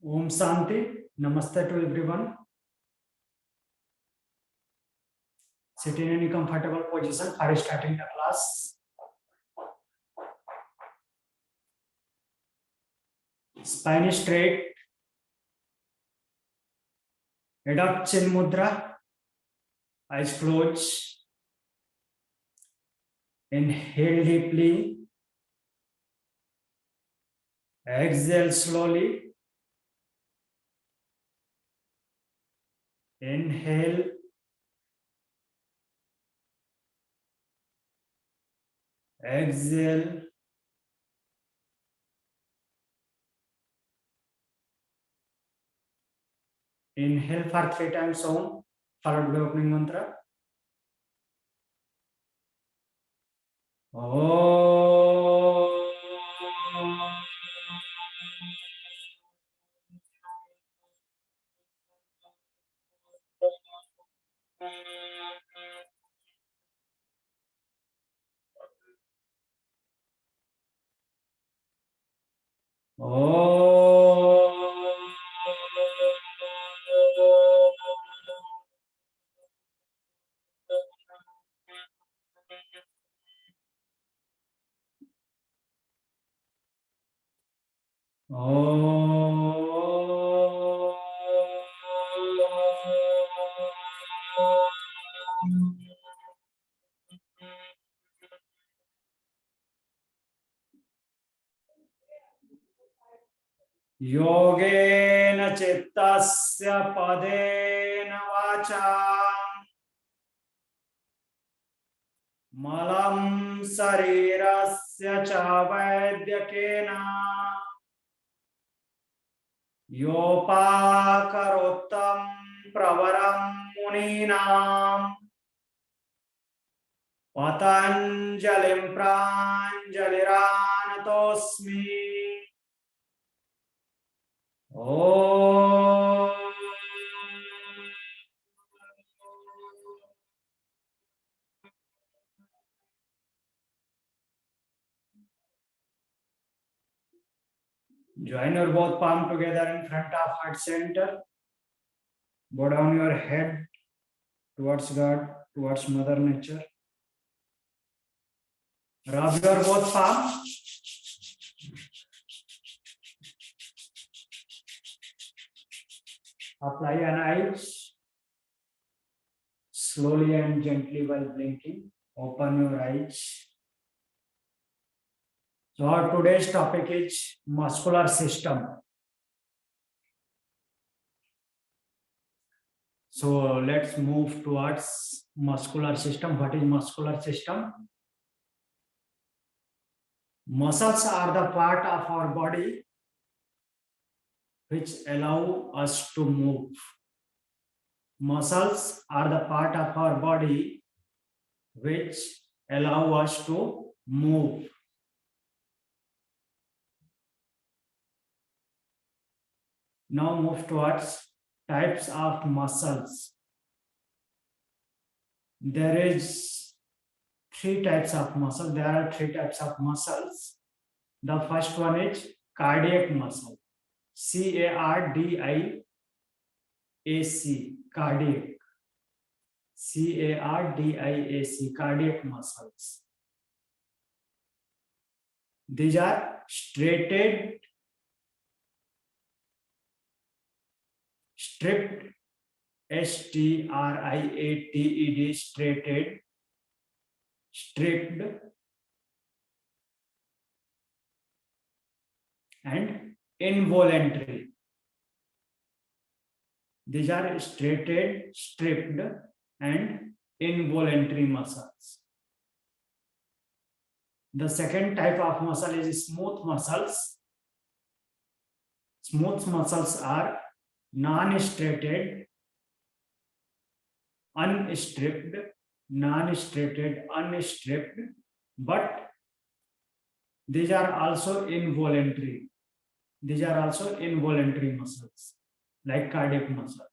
Om Shanti. Namaste to everyone. Sit in any comfortable position for starting the class. Spine straight. Adopt chin mudra. Eyes closed. Inhale deeply. Exhale slowly. Inhale. Exhale. Inhale for 3 times Om, followed by opening mantra. योगेन चित्तस्य पदेन वाचा मलं शरीरस्य च वैद्यकेन योपाकरोत्तं प्रवरं मुनीनां पतञ्जलिं प्राञ्जलिरानतोऽस्मि। Join your both palm together in front of heart center. Bow down your head towards God, towards Mother Nature. Rub your both palms. Apply an eyes. Slowly and gently while blinking. Open your eyes. So our today's topic is muscular system. So let's move towards muscular system. What is muscular system? Muscles are the part of our body which allow us to move. Muscles are the part of our body which allow us to move. Now move towards types of muscles. There is 3 types of muscle. There are 3 types of muscles. The first one is cardiac muscle. C-A-R-D-I-A-C. Cardiac. C-A-R-D-I-A-C. Cardiac muscles. These are stripped, S-T-R-I-A-T-E-D, stripped, and involuntary. These are stripped, and involuntary muscles. The second type of muscle is smooth muscles. Smooth muscles are non-stripped, unstripped, but these are also involuntary. These are also involuntary muscles, like cardiac muscle.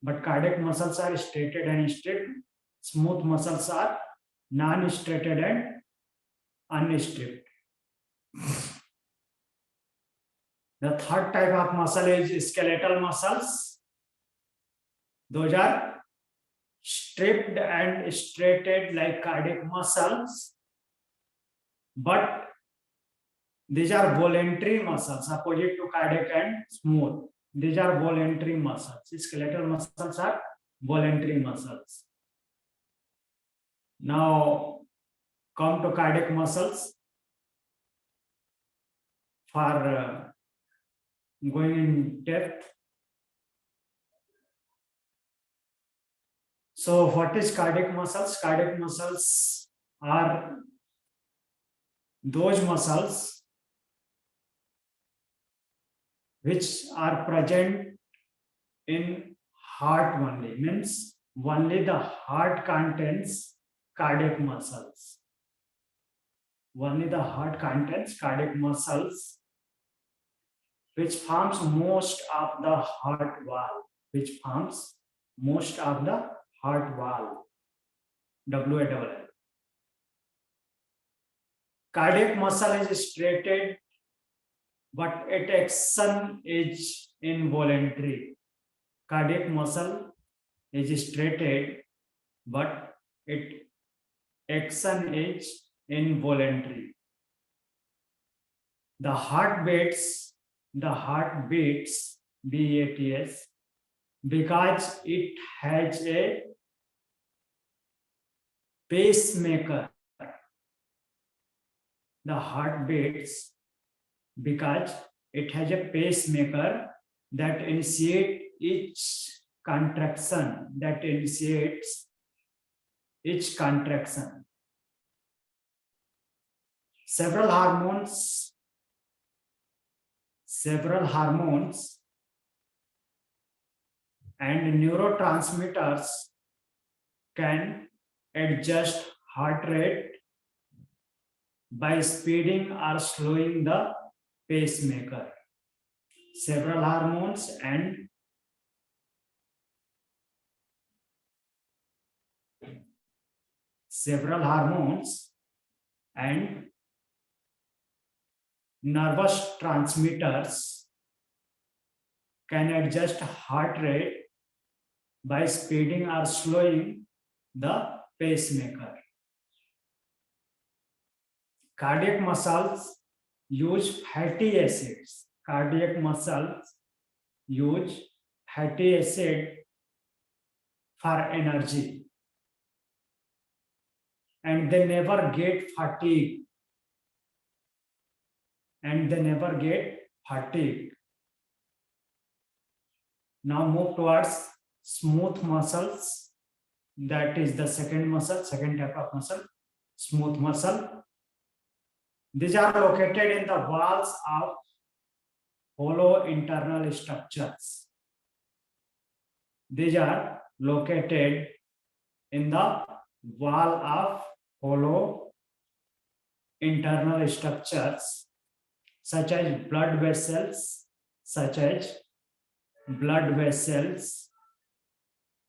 But cardiac muscles are stripped and stripped. Smooth muscles are non-stripped and unstripped. The third type of muscle is skeletal muscles. Those are stripped and straightened like cardiac muscles, but these are voluntary muscles, opposite to cardiac and smooth. These are voluntary muscles. Skeletal muscles are voluntary muscles. Now come to cardiac muscles. For going in depth. So what is cardiac muscles? Cardiac muscles are those muscles which are present in heart only, means only the heart contains cardiac muscles. Only the heart contains cardiac muscles, which forms most of the heart wall, which forms most of the heart wall, WALL. Cardiac muscle is straightened, but its action is involuntary. Cardiac muscle is straightened, but its action is involuntary. The heart beats, BATS, because it has a pacemaker. The heart beats because it has a pacemaker that initiates each contraction, Several hormones and neurotransmitters can adjust heart rate by speeding or slowing the pacemaker. Several hormones and nervous transmitters can adjust heart rate by speeding or slowing the pacemaker. Cardiac muscles use fatty acids. Cardiac muscles use fatty acid for energy, and they never get fatigued. Now move towards smooth muscles. That is the second type of muscle, smooth muscle. These are located in the walls of hollow internal structures. These are located in the wall of hollow internal structures, such as blood vessels,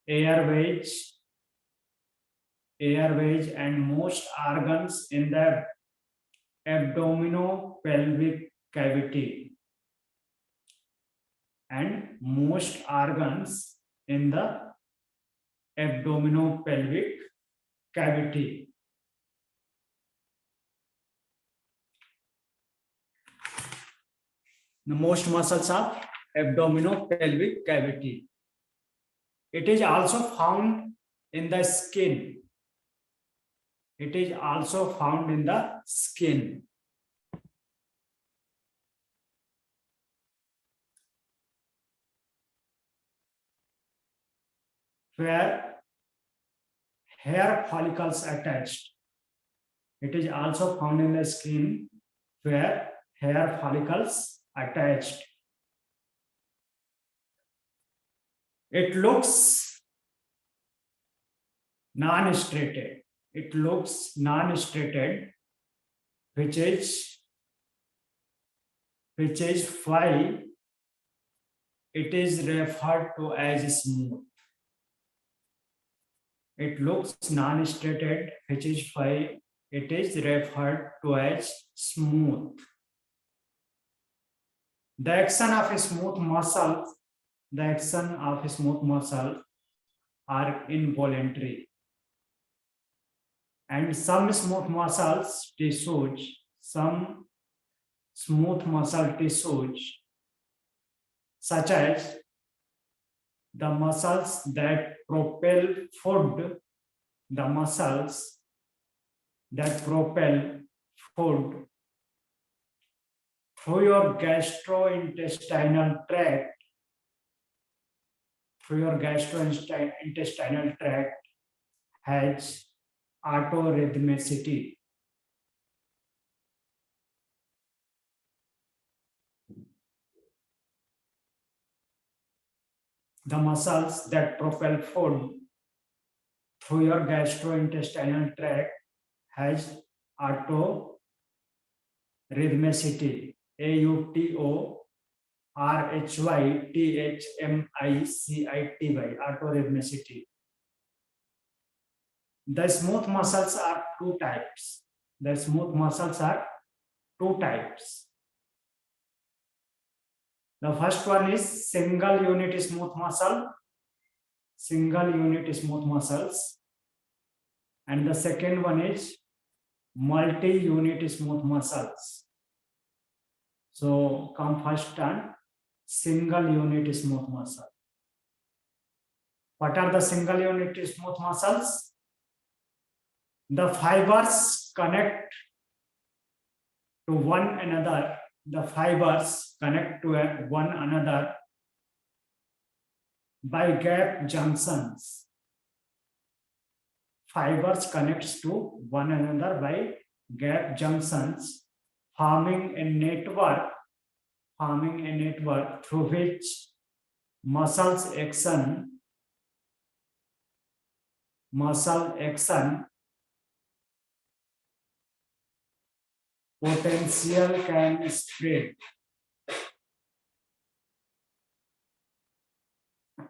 airways, and most organs in the abdominopelvic cavity. The most muscles of abdominopelvic cavity. It is also found in the skin. Where hair follicles attached. It is also found in the skin where hair follicles attached. It looks non-striated. Which is why it is referred to as smooth. It looks non-striated, which is why it is referred to as smooth. The action of smooth muscles, the action of smooth muscle are involuntary. And some smooth muscles tissues, some smooth muscle tissues, such as the muscles that propel food, the muscles that propel food through your gastrointestinal tract, has autorhythmicity. The muscles that propel food through your gastrointestinal tract has autorhythmicity. AUTORHYTHMICITY, autorhythmicity. The smooth muscles are two types. The smooth muscles are two types. The first one is single unit smooth muscle, single unit smooth muscles, and the second one is multi-unit smooth muscles. So come first on single unit smooth muscle. What are the single unit smooth muscles? The fibers connect to one another. The fibers connect to one another by gap junctions. Fibers connects to one another by gap junctions, forming a network through which muscle action potential can spread.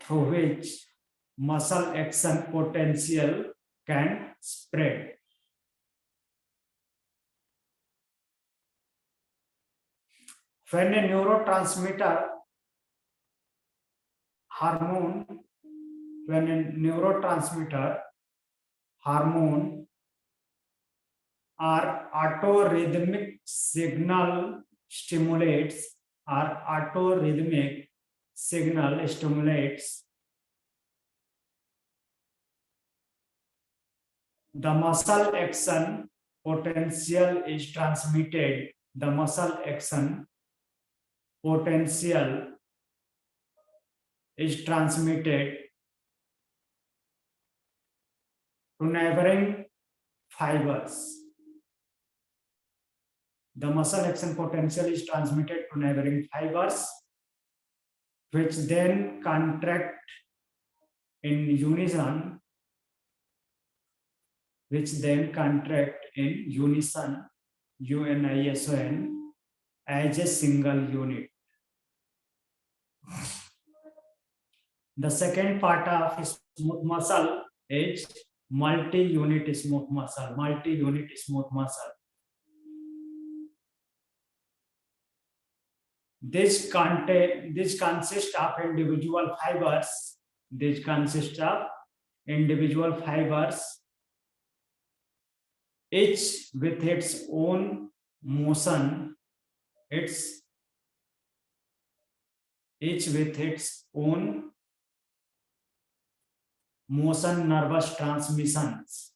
Through which muscle action potential can spread. When a neurotransmitter hormone or autorhythmic signal stimulates, the muscle action potential is transmitted. The muscle action potential is transmitted to neighboring fibers. The muscle action potential is transmitted to neighboring fibers, which then contract in unison, unison, as a single unit. The second part of smooth muscle is multi-unit smooth muscle. This consists of individual fibers. Each with its own motion. Motion nervous transmissions.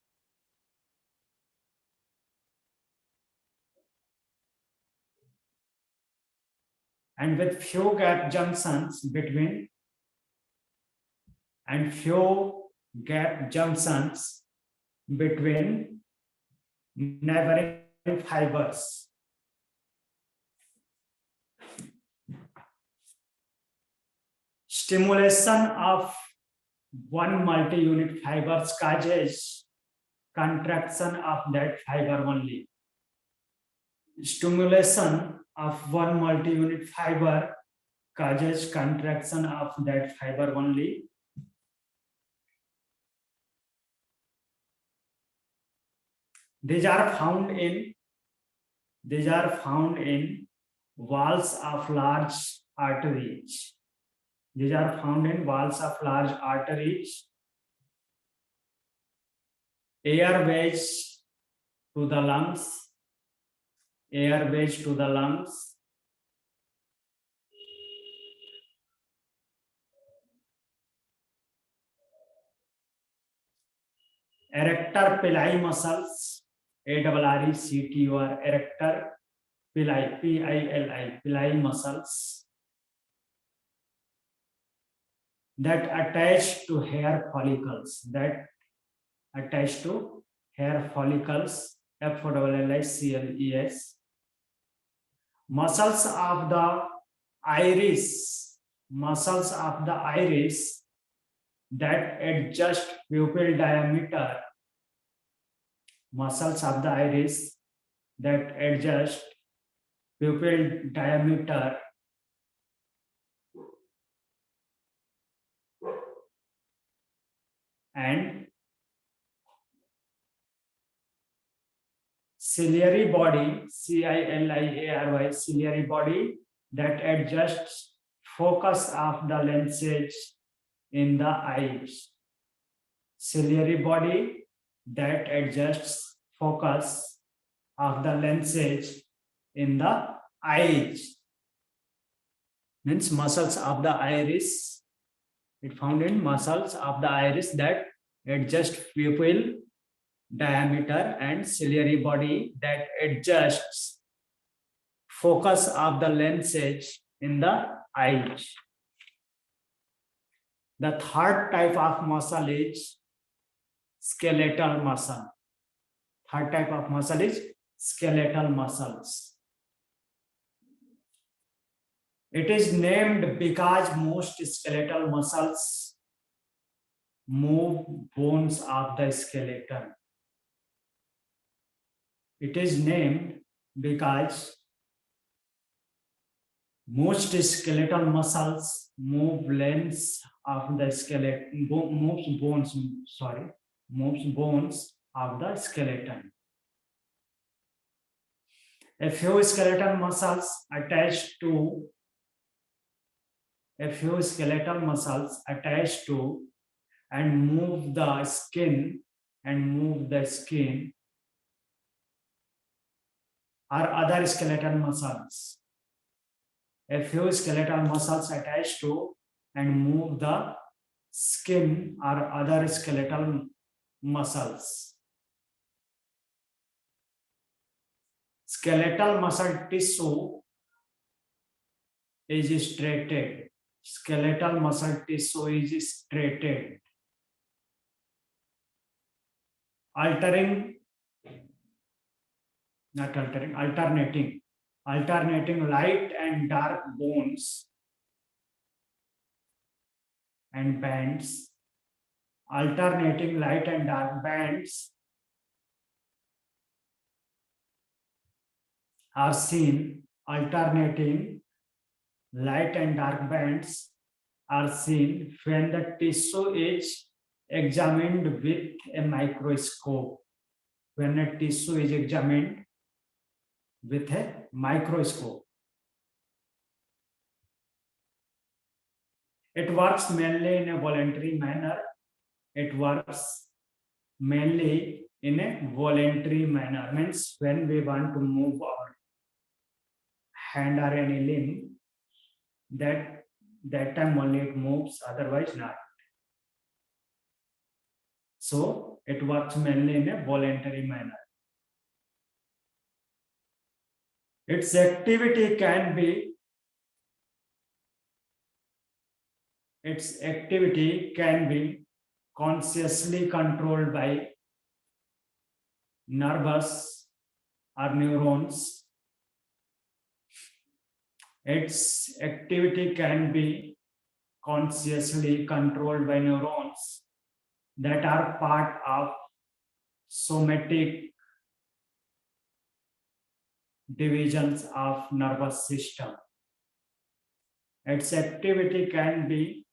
And with few gap junctions between neighboring fibers. Stimulation of one multi-unit fibers causes contraction of that fiber only. Stimulation of one multi-unit fiber causes contraction of that fiber only. These are found in walls of large arteries. These are found in walls of large arteries. Airways to the lungs. Airways to the lungs. Erector pili muscles. ARRECTOR. Erector pili. PILI. Pili muscles. That attach to hair follicles. That attach to hair follicles. FOLLICLES. Muscles of the iris. Muscles of the iris that adjust pupil diameter. Muscles of the iris that adjust pupil diameter and ciliary body, CILIARY, ciliary body that adjusts focus of the lenses in the eyes. Ciliary body that adjusts focus of the lenses in the eyes. Means muscles of the iris. It found in muscles of the iris that adjust pupil diameter and ciliary body that adjusts focus of the lenses in the eyes. The third type of muscle is skeletal muscle. Third type of muscle is skeletal muscles. It is named because most skeletal muscles move bones of the skeleton. It is named because most skeletal muscles move lengths of the skeleton, moves bones of the skeleton. A few skeletal muscles attached to and move the skin are other skeletal muscles. A few skeletal muscles attached to and move the skin are other skeletal muscles. Skeletal muscle tissue is striated. Skeletal muscle tissue is striated. Alternating light and dark bones and bands. Alternating light and dark bands are seen. Alternating light and dark bands are seen when the tissue is examined with a microscope. When a tissue is examined with a microscope. It works mainly in a voluntary manner. Means when we want to move our hand or any limb, that time only it moves, otherwise not. So it works mainly in a voluntary manner. Its activity can be consciously controlled by nervous or neurons. Its activity can be consciously controlled by neurons that are part of somatic divisions of nervous system. Its activity can be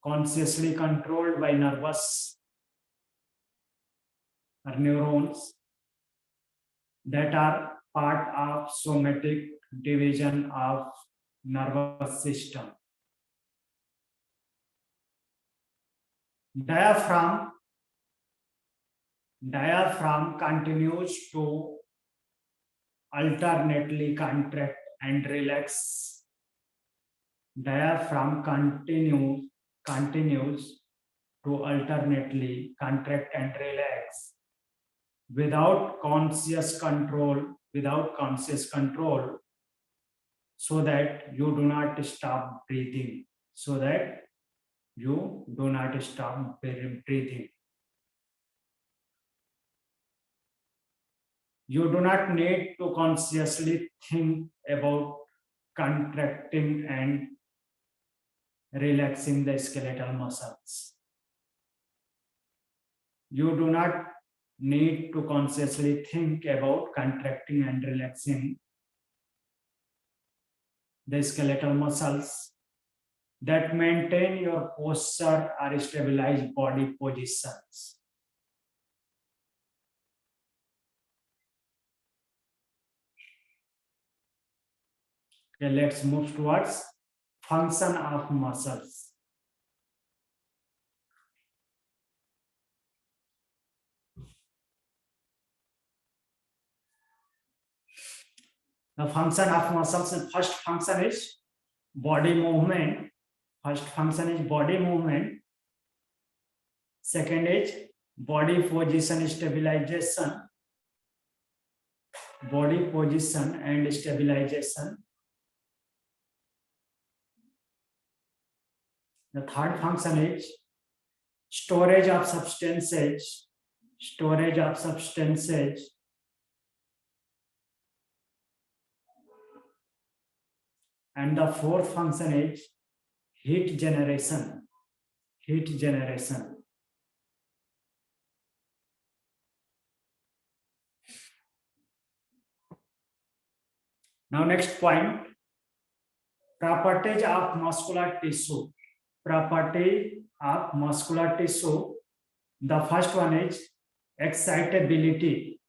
consciously controlled by nervous or neurons that are part of somatic division of nervous system. Diaphragm continues to alternately contract and relax. Diaphragm continues to alternately contract and relax without conscious control, so that you do not stop breathing. You do not need to consciously think about contracting and relaxing the skeletal muscles. You do not need to consciously think about contracting and relaxing the skeletal muscles that maintain your posture or stabilized body positions. Okay, let's move towards function of muscles. The function of muscles, the first function is body movement. Second is body position stabilization. The third function is storage of substances. And the fourth function is heat generation. Now next point, properties of muscular tissue. The first one is excitability.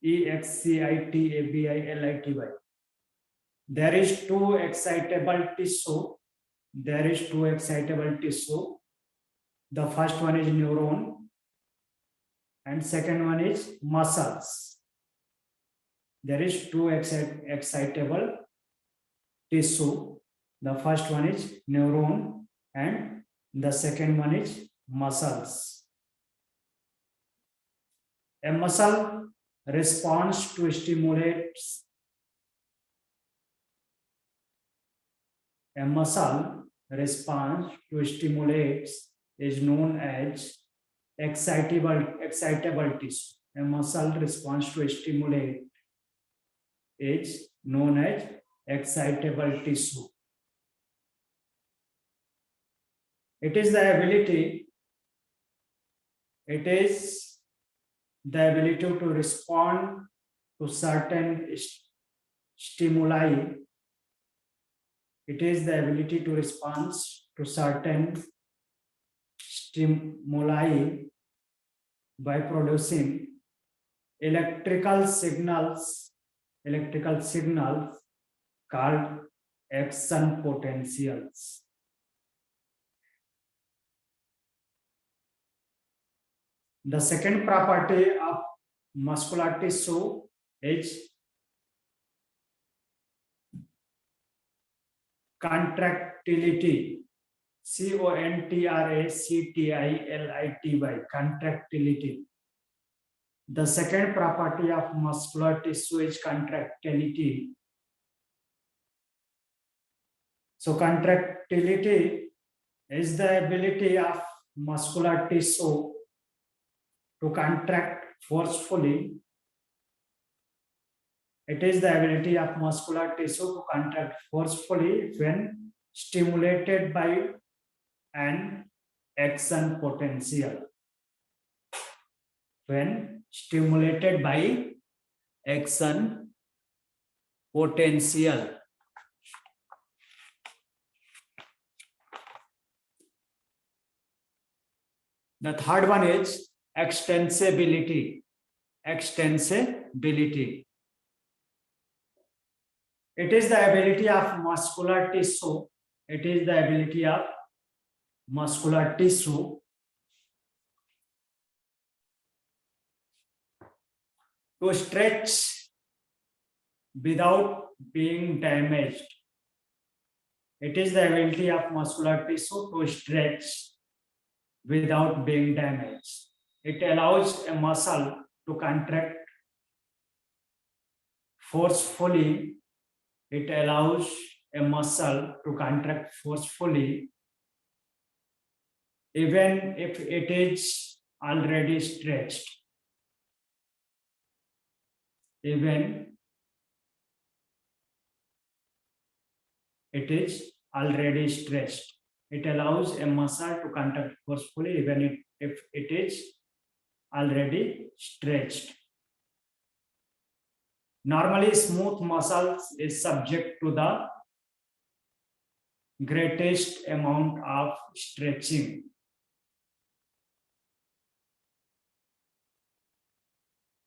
EXCITABILITY. There is two excitable tissue. The first one is neuron and second one is muscles. There is two excitable tissue. The first one is neuron and the second one is muscles. A muscle responds to stimulates. Is known as excitable tissue. A muscle responds to stimulate is known as excitable tissue. It is the ability to respond to certain stimuli. It is the ability to respond to certain stimuli by producing electrical signals called action potentials. The second property of muscular tissue is contractility. Contractility. The second property of muscular tissue is contractility. So contractility is the ability of muscular tissue to contract forcefully. It is the ability of muscular tissue to contract forcefully when stimulated by an action potential. When stimulated by action potential. The third one is extensibility. Extensibility. It is the ability of muscular tissue. It is the ability of muscular tissue to stretch without being damaged. It is the ability of muscular tissue to stretch without being damaged. It allows a muscle to contract forcefully. It allows a muscle to contract forcefully even if it is already stretched. Even it is already stretched. It allows a muscle to contract forcefully even if it is already stretched. Normally, smooth muscles is subject to the greatest amount of stretching.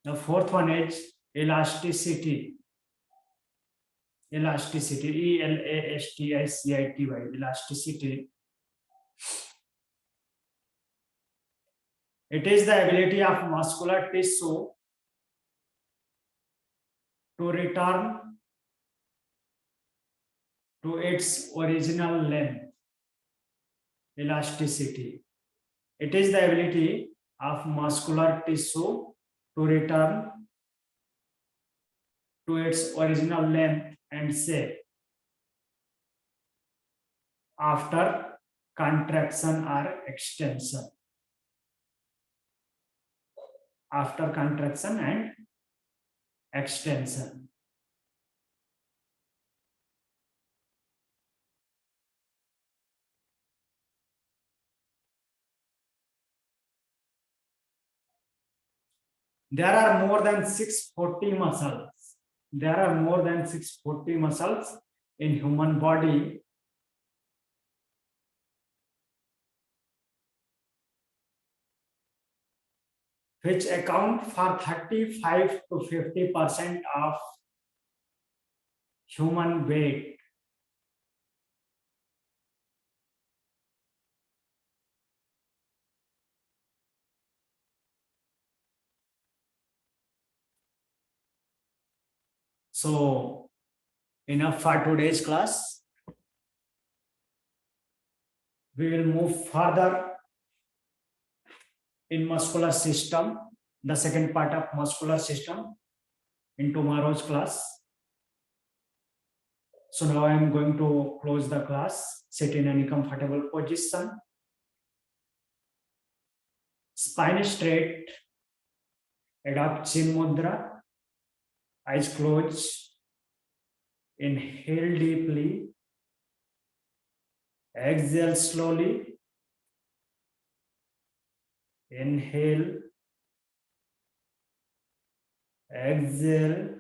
The fourth one is elasticity. Elasticity, ELASTICITY, elasticity. It is the ability of muscular tissue to return to its original length. Elasticity. It is the ability of muscular tissue to return to its original length and shape after contraction or extension. After contraction and extension. There are more than 640 muscles. There are more than 640 muscles in human body. Which account for 35 to 50% of human weight. So, enough for today's class. We will move further in muscular system, the second part of muscular system, in tomorrow's class. So now I am going to close the class. Sit in any comfortable position. Spine straight. Adopt chin mudra. Eyes closed. Inhale deeply. Exhale slowly. Inhale. Exhale.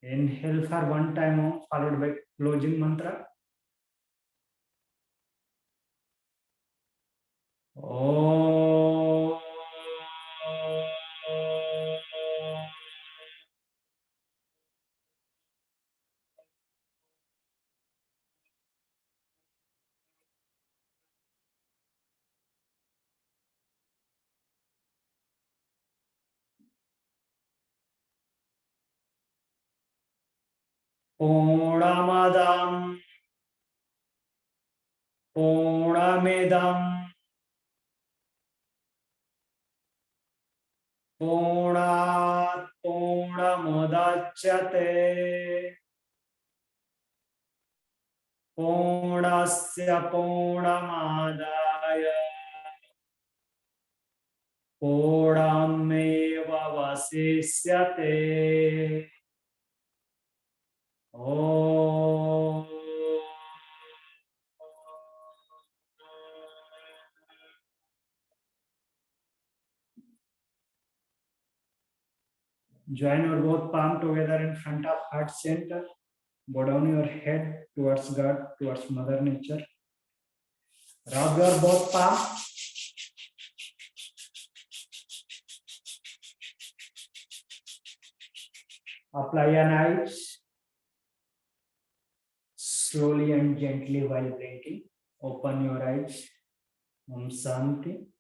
Inhale for one time, followed by closing mantra. Om. Purnamadam Purnamidam Purnat Purnamudachyate Purnasya Purnamadaya Purnameva Vasishyate. Om. Join your both palm together in front of heart center. Bow down your head towards God, towards Mother Nature. Rub your both palms. Apply an eyes. Slowly and gently while blinking. Open your eyes. Om Shanti.